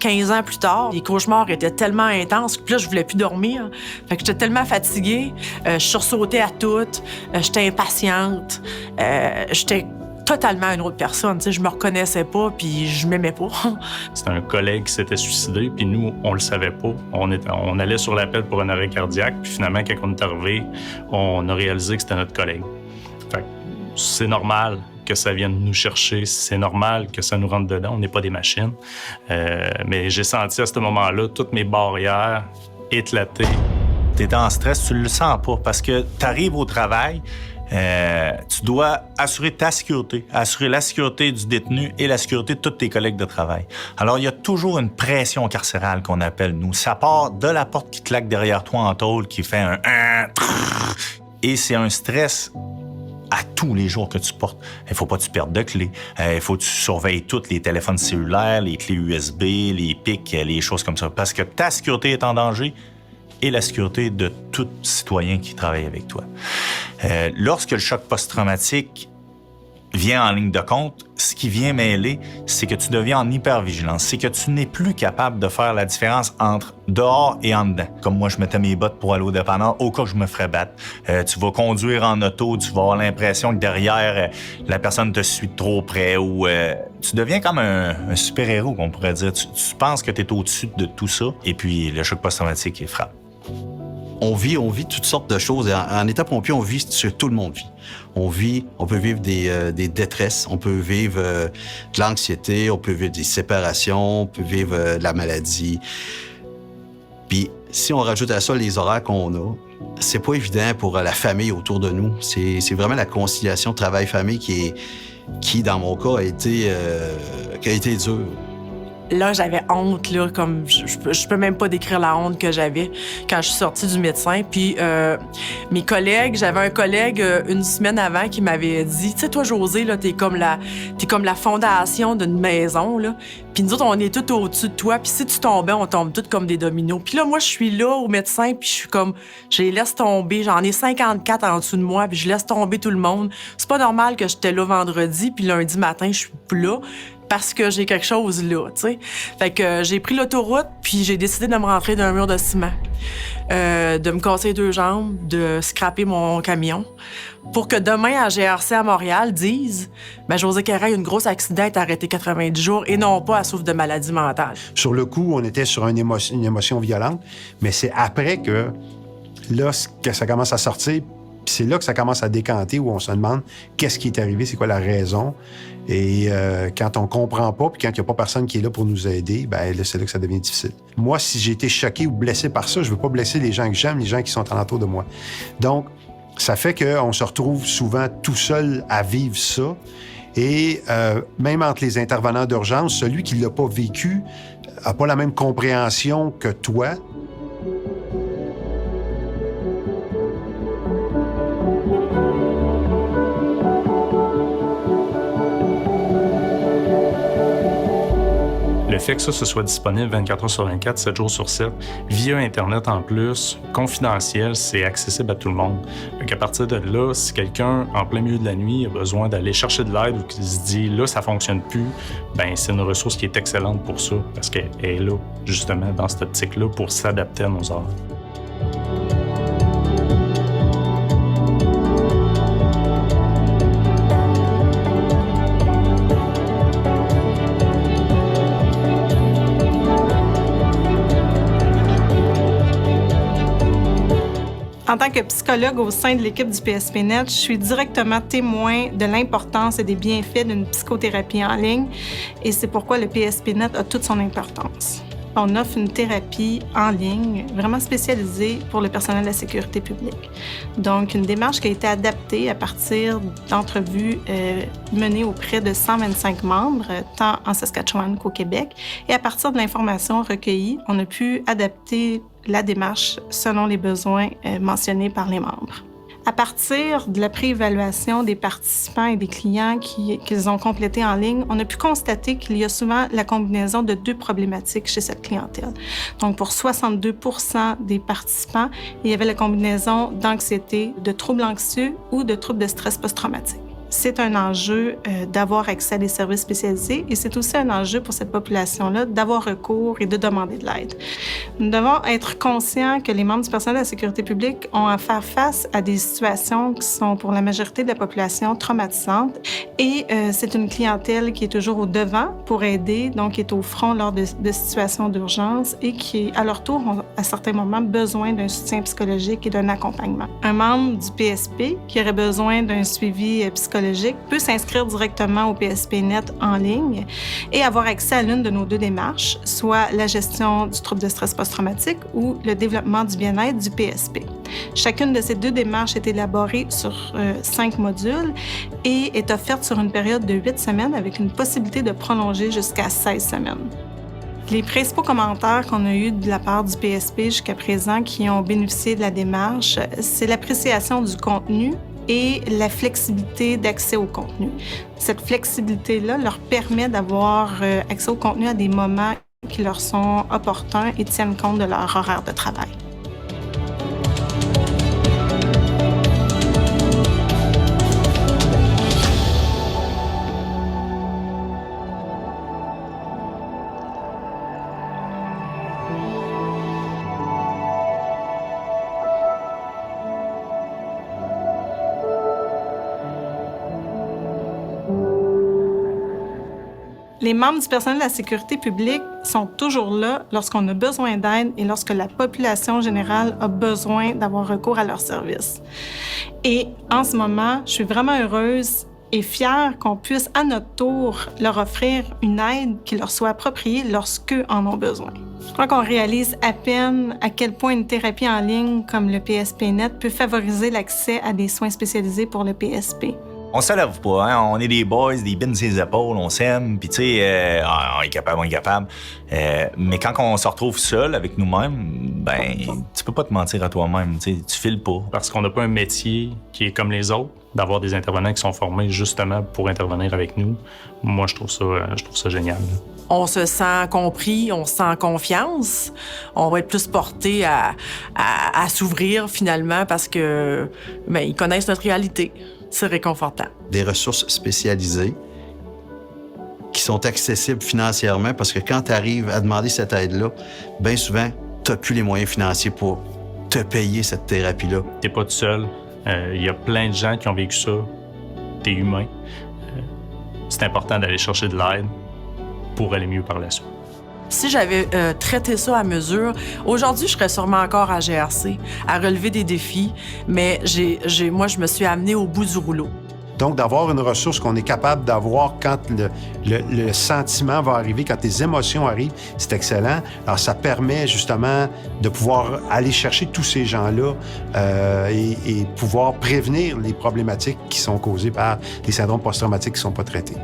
15 ans plus tard, les cauchemars étaient tellement intenses que là, je voulais plus dormir. Fait que j'étais tellement fatiguée, je sursautais à tout, j'étais impatiente, j'étais totalement une autre personne. Tu sais, je me reconnaissais pas, puis je m'aimais pas. C'était un collègue qui s'était suicidé, puis nous, on le savait pas. On allait sur l'appel pour un arrêt cardiaque, puis finalement, quand on est arrivé, on a réalisé que c'était notre collègue. Fait que c'est normal que ça vienne nous chercher, c'est normal que ça nous rentre dedans. On n'est pas des machines. Mais j'ai senti à ce moment-là toutes mes barrières éclater. T'es en stress, tu le sens pas, parce que t'arrives au travail, tu dois assurer ta sécurité, assurer la sécurité du détenu et la sécurité de tous tes collègues de travail. Alors, il y a toujours une pression carcérale qu'on appelle, nous. Ça part de la porte qui claque derrière toi en tôle, qui fait un... Et c'est un stress à tous les jours que tu portes. Il faut pas que tu perdes de clés. Il faut que tu surveilles tous les téléphones cellulaires, les clés USB, les pics, les choses comme ça. Parce que ta sécurité est en danger et la sécurité de tout citoyen qui travaille avec toi. Lorsque le choc post-traumatique vient en ligne de compte, ce qui vient mêler, c'est que tu deviens en hypervigilance. C'est que tu n'es plus capable de faire la différence entre dehors et en dedans. Comme moi, je mettais mes bottes pour aller au dépanneur au cas où je me ferais battre. Tu vas conduire en auto, tu vas avoir l'impression que derrière, la personne te suit trop près ou tu deviens comme un super-héros, qu'on pourrait dire. Tu penses que tu es au-dessus de tout ça et puis le choc post-traumatique, il frappe. on vit toutes sortes de choses. Et en état pompier, on vit ce que tout le monde vit. On peut vivre des détresses, on peut vivre de l'anxiété, on peut vivre des séparations, on peut vivre de la maladie. Puis si on rajoute à ça les horaires qu'on a, c'est pas évident pour la famille autour de nous. C'est vraiment la conciliation travail-famille qui, dans mon cas, a été dure. Là, j'avais honte, là, comme je peux même pas décrire la honte que j'avais quand je suis sortie du médecin. Puis mes collègues, j'avais un collègue une semaine avant qui m'avait dit, tu sais, toi, Josée, là, t'es comme la fondation d'une maison, là. Puis nous autres, on est tout au-dessus de toi. Puis si tu tombais, on tombe tous comme des dominos. Puis là, moi, je suis là au médecin, puis je suis comme, je les laisse tomber. J'en ai 54 en dessous de moi, puis je laisse tomber tout le monde. C'est pas normal que j'étais là vendredi, puis lundi matin, je suis plus là. Parce que j'ai quelque chose là, tu sais. Fait que j'ai pris l'autoroute, puis j'ai décidé de me rentrer d'un mur de ciment, de me casser les 2 jambes, de scraper mon camion, pour que demain, à GRC à Montréal, disent « Josée Carey a eu un gros accident, est arrêtée 90 jours, et non pas, elle souffre de maladie mentale. » Sur le coup, on était sur une émotion violente, mais c'est après que, là, que ça commence à sortir, puis c'est là que ça commence à décanter, où on se demande qu'est-ce qui est arrivé, c'est quoi la raison. Et quand on comprend pas, puis quand il n'y a pas personne qui est là pour nous aider, ben là, c'est là que ça devient difficile. Moi, si j'ai été choqué ou blessé par ça, je veux pas blesser les gens que j'aime, les gens qui sont alentour de moi. Donc, ça fait qu'on se retrouve souvent tout seul à vivre ça. Et même entre les intervenants d'urgence, celui qui l'a pas vécu a pas la même compréhension que toi. Le fait que ça ce soit disponible 24 heures sur 24, 7 jours sur 7, via Internet en plus, confidentiel, c'est accessible à tout le monde. Donc à partir de là, si quelqu'un, en plein milieu de la nuit, a besoin d'aller chercher de l'aide ou qu'il se dit « là, ça fonctionne plus », ben c'est une ressource qui est excellente pour ça, parce qu'elle est là, justement, dans cette optique-là, pour s'adapter à nos heures. En tant que psychologue au sein de l'équipe du PSPNet, je suis directement témoin de l'importance et des bienfaits d'une psychothérapie en ligne et c'est pourquoi le PSPNet a toute son importance. On offre une thérapie en ligne vraiment spécialisée pour le personnel de la sécurité publique. Donc, une démarche qui a été adaptée à partir d'entrevues menées auprès de 125 membres, tant en Saskatchewan qu'au Québec. Et à partir de l'information recueillie, on a pu adapter la démarche selon les besoins mentionnés par les membres. À partir de la préévaluation des participants et des clients qu'ils ont complétés en ligne, on a pu constater qu'il y a souvent la combinaison de 2 problématiques chez cette clientèle. Donc, pour 62% des participants, il y avait la combinaison d'anxiété, de troubles anxieux ou de troubles de stress post-traumatique. C'est un enjeu d'avoir accès à des services spécialisés et c'est aussi un enjeu pour cette population-là d'avoir recours et de demander de l'aide. Nous devons être conscients que les membres du personnel de la sécurité publique ont à faire face à des situations qui sont pour la majorité de la population traumatisantes et c'est une clientèle qui est toujours au devant pour aider, donc qui est au front lors de situations d'urgence et qui, à leur tour, ont à certains moments besoin d'un soutien psychologique et d'un accompagnement. Un membre du PSP qui aurait besoin d'un suivi psychologique peut s'inscrire directement au PSPNet en ligne et avoir accès à l'une de nos 2 démarches, soit la gestion du trouble de stress post-traumatique ou le développement du bien-être du PSP. Chacune de ces 2 démarches est élaborée sur 5 modules et est offerte sur une période de 8 semaines avec une possibilité de prolonger jusqu'à 16 semaines. Les principaux commentaires qu'on a eus de la part du PSP jusqu'à présent qui ont bénéficié de la démarche, c'est l'appréciation du contenu et la flexibilité d'accès au contenu. Cette flexibilité-là leur permet d'avoir accès au contenu à des moments qui leur sont opportuns et tiennent compte de leur horaire de travail. Les membres du personnel de la sécurité publique sont toujours là lorsqu'on a besoin d'aide et lorsque la population générale a besoin d'avoir recours à leurs services. Et en ce moment, je suis vraiment heureuse et fière qu'on puisse à notre tour leur offrir une aide qui leur soit appropriée lorsqu'eux en ont besoin. Je crois qu'on réalise à peine à quel point une thérapie en ligne comme le PSP-Net peut favoriser l'accès à des soins spécialisés pour le PSP. On se lève pas, hein? On est des boys, des bines sur les épaules, on s'aime, puis tu sais, on est capable. Mais quand on se retrouve seul avec nous-mêmes, ben, tu peux pas te mentir à toi-même, tu files pas. Parce qu'on n'a pas un métier qui est comme les autres, d'avoir des intervenants qui sont formés justement pour intervenir avec nous. Moi, je trouve ça génial. On se sent compris, on se sent en confiance. On va être plus porté à s'ouvrir finalement parce que ben, ils connaissent notre réalité. C'est réconfortant. Des ressources spécialisées qui sont accessibles financièrement parce que quand tu arrives à demander cette aide-là, bien souvent, tu n'as plus les moyens financiers pour te payer cette thérapie-là. Tu n'es pas tout seul. Il y a plein de gens qui ont vécu ça. Tu es humain. C'est important d'aller chercher de l'aide pour aller mieux par la suite. Si j'avais traité ça à mesure, aujourd'hui, je serais sûrement encore à GRC, à relever des défis, mais moi, je me suis amenée au bout du rouleau. Donc, d'avoir une ressource qu'on est capable d'avoir quand le sentiment va arriver, quand les émotions arrivent, c'est excellent. Alors, ça permet justement de pouvoir aller chercher tous ces gens-là et pouvoir prévenir les problématiques qui sont causées par les syndromes post-traumatiques qui ne sont pas traités.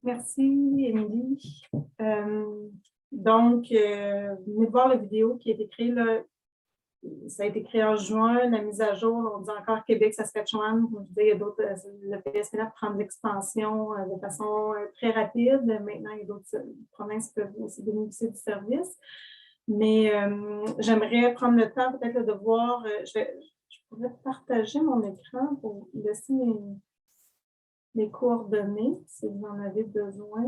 Merci, Émilie. Donc, venez de voir la vidéo qui a été créée, là. Ça a été créé en juin, la mise à jour, on dit encore Québec, Saskatchewan. Je disais, il y a d'autres, le PSP-Net prend de l'expansion de façon très rapide. Maintenant, il y a d'autres provinces qui peuvent aussi bénéficier du service. Mais j'aimerais prendre le temps peut-être là, de voir, je pourrais partager mon écran pour laisser mes coordonnées, si vous en avez besoin.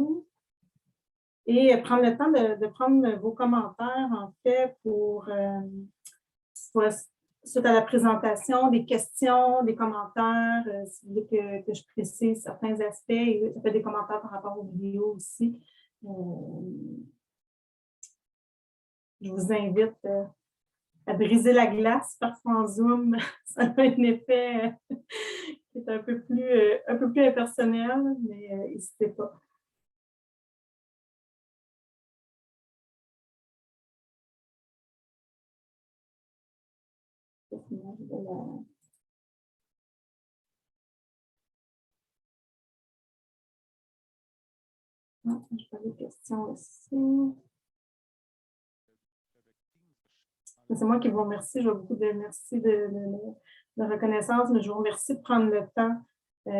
Et prendre le temps de prendre vos commentaires, en fait, pour soit suite à la présentation, des questions, des commentaires, si vous voulez que je précise certains aspects, et ça fait des commentaires par rapport aux vidéos aussi. Je vous invite à briser la glace parce qu'en Zoom, ça a un effet qui est un peu plus impersonnel, mais n'hésitez pas. Je vais des questions aussi. C'est moi qui vous remercie. J'ai beaucoup de merci de reconnaissance, mais je vous remercie de prendre le temps.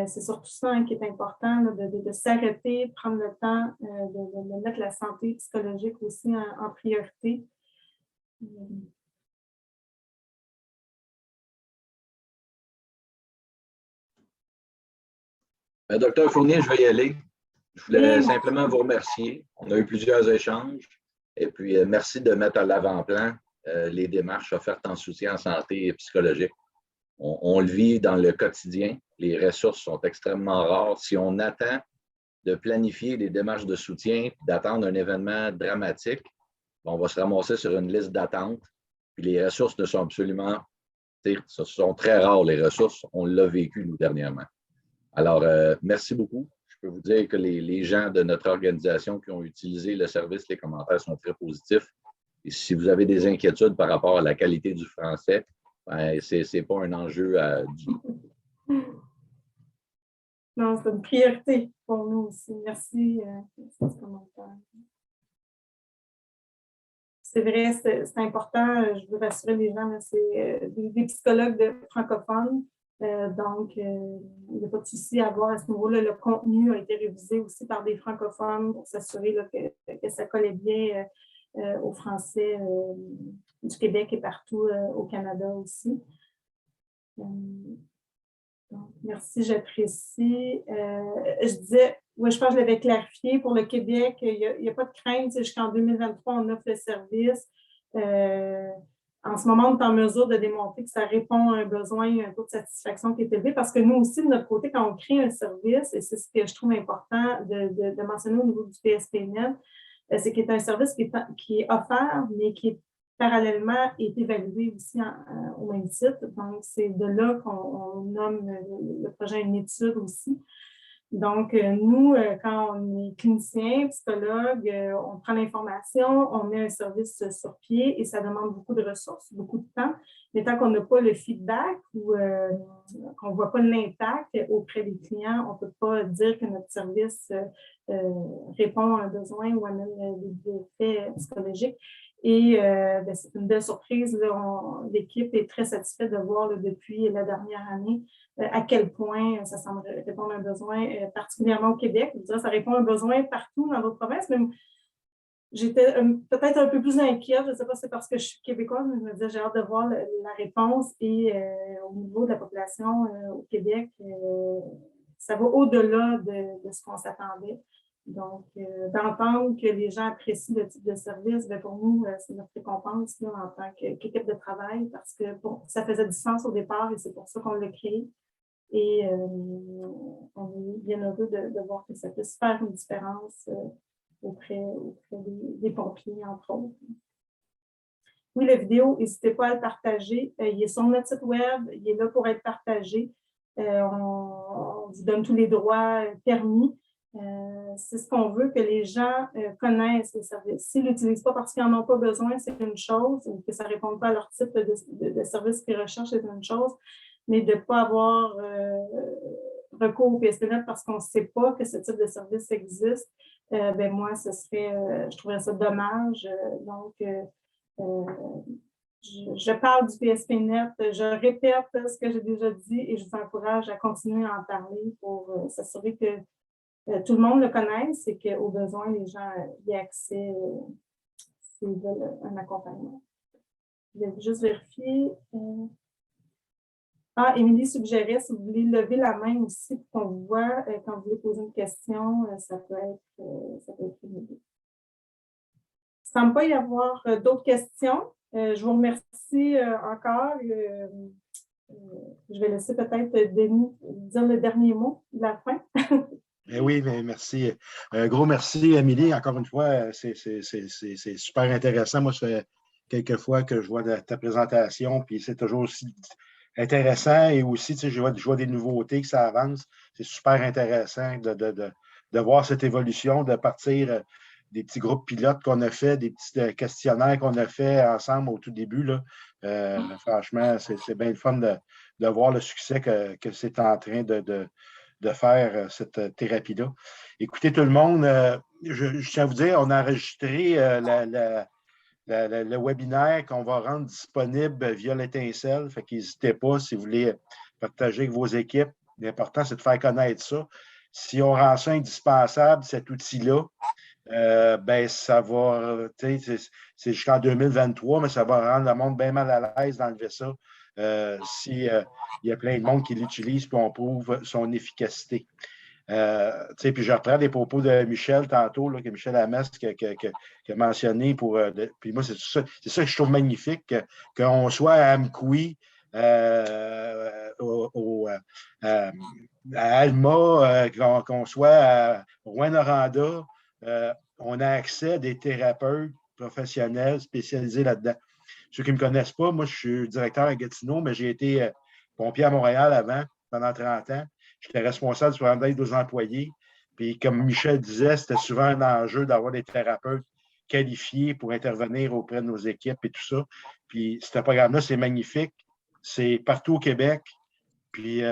C'est surtout ça qui est important, là, de s'arrêter, de prendre le temps de mettre la santé psychologique aussi en priorité. Docteur Fournier, je vais y aller. Je voulais simplement vous remercier. On a eu plusieurs échanges. Et puis, merci de mettre à l'avant-plan les démarches offertes en soutien en santé psychologique. On le vit dans le quotidien. Les ressources sont extrêmement rares. Si on attend de planifier des démarches de soutien, d'attendre un événement dramatique, on va se ramasser sur une liste d'attente. Puis les ressources ne sont absolument, ce sont très rares les ressources. On l'a vécu, nous, dernièrement. Alors, merci beaucoup. Je peux vous dire que les gens de notre organisation qui ont utilisé le service, les commentaires sont très positifs. Et si vous avez des inquiétudes par rapport à la qualité du français, ben, c'est pas un enjeu du Non, c'est une priorité pour nous aussi. Merci pour ce commentaire. C'est vrai, c'est important. Je veux rassurer les gens, c'est des psychologues francophones. Donc, il n'y a pas de souci à voir à ce niveau-là. Le contenu a été révisé aussi par des francophones pour s'assurer que ça collait bien aux Français du Québec et partout au Canada aussi. Donc, merci, j'apprécie. Je disais, oui, je pense que je l'avais clarifié. Pour le Québec, il n'y a pas de crainte. Jusqu'en 2023, on offre le service. En ce moment, on est en mesure de démontrer que ça répond à un besoin, un taux de satisfaction qui est élevé, parce que nous aussi, de notre côté, quand on crée un service, et c'est ce que je trouve important de mentionner au niveau du PSPNet, c'est qu'il y a un service qui est offert, mais qui est parallèlement est évalué aussi au même titre. Donc, c'est de là qu'on nomme le projet une étude aussi. Donc, nous, quand on est clinicien, psychologue, on prend l'information, on met un service sur pied et ça demande beaucoup de ressources, beaucoup de temps. Mais tant qu'on n'a pas le feedback ou qu'on ne voit pas l'impact auprès des clients, on ne peut pas dire que notre service répond à un besoin ou amène des effets psychologiques. Et c'est une belle surprise. L'équipe est très satisfaite de voir depuis la dernière année à quel point ça semble répondre à un besoin, particulièrement au Québec. Je dirais, ça répond à un besoin partout dans d'autres provinces, mais j'étais peut-être un peu plus inquiète. Je ne sais pas si c'est parce que je suis québécoise, mais je me disais, j'ai hâte de voir la réponse. Et au niveau de la population au Québec, ça va au-delà de ce qu'on s'attendait. Donc, d'entendre que les gens apprécient le type de service, bien pour nous, c'est notre récompense là, en tant qu'équipe de travail parce que bon, ça faisait du sens au départ et c'est pour ça qu'on l'a créé. Et on est bien heureux de voir que ça puisse faire une différence auprès des pompiers, entre autres. Oui, la vidéo, n'hésitez pas à le partager. Il est sur notre site web, il est là pour être partagé. On vous donne tous les droits permis. C'est ce qu'on veut, que les gens connaissent les services. S'ils ne l'utilisent pas parce qu'ils n'en ont pas besoin, c'est une chose, ou que ça ne répond pas à leur type de service qu'ils recherchent, c'est une chose, mais de ne pas avoir recours au PSPNet parce qu'on ne sait pas que ce type de service existe, ben moi, je trouverais ça dommage. Donc, je parle du PSPNet, je répète ce que j'ai déjà dit et je vous encourage à continuer à en parler pour s'assurer que tout le monde le connaisse et qu'au besoin, les gens y aient accès s'ils veulent un accompagnement. Je vais juste vérifier. Émilie suggérait, si vous voulez lever la main aussi pour qu'on vous voit quand vous voulez poser une question, ça peut être une idée. Il ne semble pas y avoir d'autres questions. Je vous remercie encore. Je vais laisser peut-être Denis dire le dernier mot de la fin. Oui, mais merci. Un gros merci, Amélie. Encore une fois, c'est super intéressant. Moi, ça fait quelques fois que je vois ta présentation, puis c'est toujours aussi intéressant et aussi, tu sais, je vois des nouveautés, que ça avance. C'est super intéressant de voir cette évolution, de partir des petits groupes pilotes qu'on a fait, des petits questionnaires qu'on a fait ensemble au tout début. Là. Franchement, c'est bien le fun de voir le succès que c'est en train de faire cette thérapie-là. Écoutez, tout le monde, je tiens à vous dire, on a enregistré le webinaire qu'on va rendre disponible via l'Étincelle. Fait qu'hésitez pas si vous voulez partager avec vos équipes. L'important, c'est de faire connaître ça. Si on rend ça indispensable, cet outil-là, ben ça va, c'est jusqu'en 2023, mais ça va rendre le monde bien mal à l'aise d'enlever ça. Si il y a plein de monde qui l'utilise puis on prouve son efficacité. Puis je reprends les propos de Michel tantôt, là, que Michel Hamès qui a mentionné puis moi, c'est ça que je trouve magnifique, qu'on soit à Amkoui, à Alma, qu'on soit à Rouyn-Noranda, on a accès à des thérapeutes professionnels spécialisés là-dedans. Ceux qui ne me connaissent pas, moi, je suis directeur à Gatineau, mais j'ai été pompier à Montréal avant, pendant 30 ans. J'étais responsable du programme d'aide aux employés. Puis, comme Michel disait, c'était souvent un enjeu d'avoir des thérapeutes qualifiés pour intervenir auprès de nos équipes et tout ça. Puis, ce programme-là, c'est magnifique. c'est partout au Québec. Puis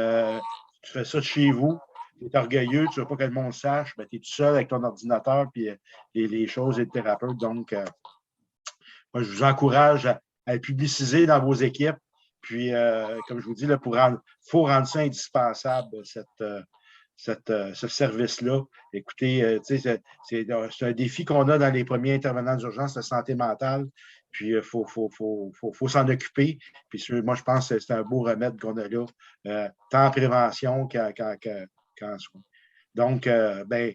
tu fais ça de chez vous. Tu es orgueilleux, tu ne veux pas que le monde sache. Ben, tu es tout seul avec ton ordinateur puis les choses et le thérapeute. Donc, moi, je vous encourage à le publiciser dans vos équipes. Puis, comme je vous dis, il faut rendre ça indispensable, ce service-là. Écoutez, c'est un défi qu'on a dans les premiers intervenants d'urgence, la santé mentale. Puis, il faut s'en occuper. Puis, moi, je pense que c'est un beau remède qu'on a là, tant en prévention qu'en soins. Donc, ben,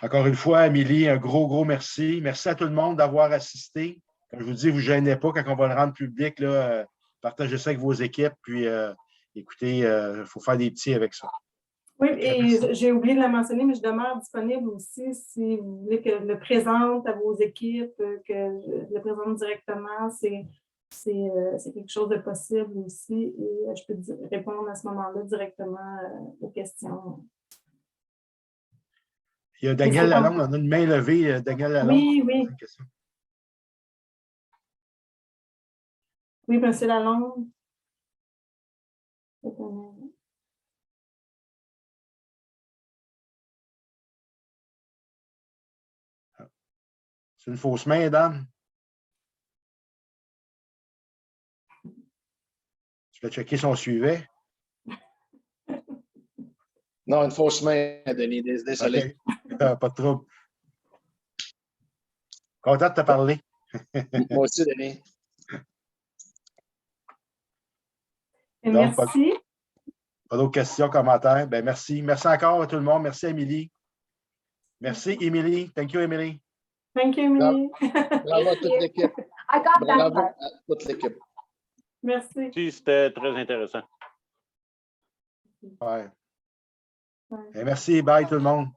encore une fois, Amélie, un gros merci. Merci à tout le monde d'avoir assisté. Comme je vous dis, vous ne gênez pas quand on va le rendre public. Là, partagez ça avec vos équipes. Puis, écoutez, il faut faire des petits avec ça. Oui, et j'ai oublié de la mentionner, mais je demeure disponible aussi si vous voulez que je le présente à vos équipes, que je le présente directement. C'est quelque chose de possible aussi et je peux répondre à ce moment-là directement aux questions. Il y a Daniel Lalonde, on a une main levée. Daniel Lalonde. Oui. Oui, M. Lalonde. C'est une fausse main, dame. Tu vas checker son suivet. Non, une fausse main, Denis, désolé. Okay. Pas de trouble. Content de te parler. Moi aussi, Denis. Donc, merci. Pas d'autres questions, commentaires? Ben, merci. Merci encore à tout le monde. Merci, Émilie. Merci, Émilie. Thank you, Émilie. Thank you, Émilie. Bravo à toute l'équipe. I got that Bravo part. à toute l'équipe. Merci. Si, c'était très intéressant. Ouais. Et merci. Bye, tout le monde.